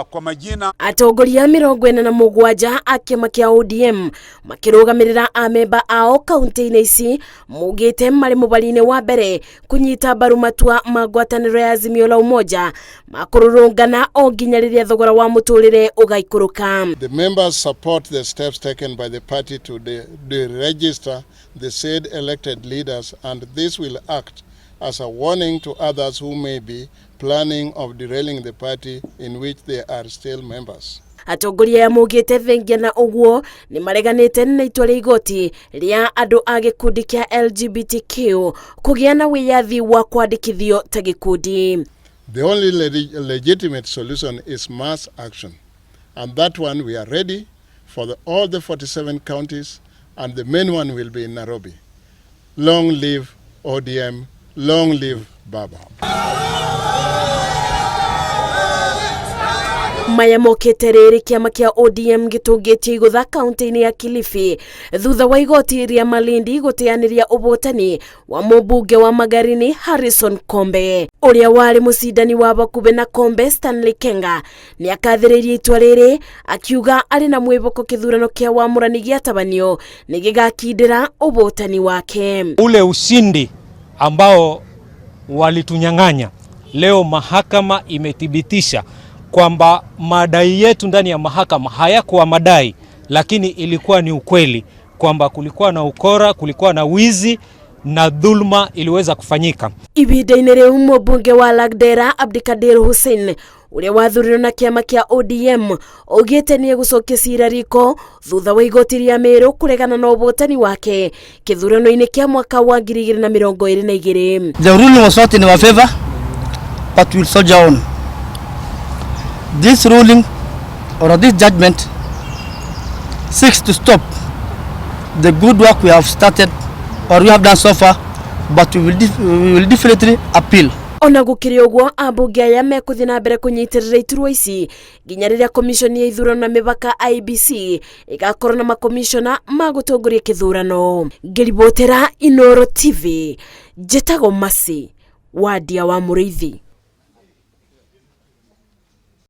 Kwa majina Atongoria 47 a kiama kia ODM makirugamirira amemba ao kaunti-ini ici mugite mari mubarine wa mbere kunyita mbaru matua ma ngwataniro ya Azimio la umoja makũrũrũngana o nginya riria thogora wa muturire ugaikuruka. The members support the steps taken by the party to deregister the said elected leaders, and this will act as a warning to others who may be planning of derailing the party in which they are still members. Atongoria ya mugite thengia na uguo ni mareganite na itua ria igoti ria andu a gikundi kia LGBTQ kugia na wiyathi wa kwandikithio ta gikundi. The only legitimate solution is mass action, and that one we are ready for all the 47 counties, and the main one will be in Nairobi. Long live ODM, long live Baba. Maya mokete riri kiama kia ODM gitungitie igutha kaunti-ini ya Kilifi thutha wa igoti ria Malindi gutianiria ubotani wa mubunge wa Magarini Harrison Kombe. Uria wari mucindani wa bakube na Kombe Stanley Kenga ni akathiririe itua riri akiuga ari na mwiboko kithurano kia wamurani giatabanio ni gigakindira ubotani wake. Ule ushindi ambao walitunyang'anya, leo mahakama imethibitisha kwamba madai yetu ndani ya mahakama hayakuwa madai, lakini ilikuwa ni ukweli kwamba kulikuwa na ukora, kulikuwa na wizi na dhulma iliweza kufanyika. Ibida-ini riu mubunge wa Lagdera Abdikadir Hussein uria wathurirwo na kiama kia ODM ugite ni gucokia cira riko thutha wa igoti ria Meru kuregana na ubotani wake kithurano-ini kia mwaka wa 2022. The ruling was not in our favor, but we will soldier on. This ruling or this judgment seeks to stop the good work we have started or we have done so far, but we will definitely appeal. Ona gukiri uguo ambunge aya mekuthi na mbere kunyitirira iturwa ici nginya riria komishoni ya ithurano na mibaka IBC igakorwo na makomishona ma gutongoria kithurano. Ngiribotera Inooro TV, njetago Masi, Wadia wa Muriithi.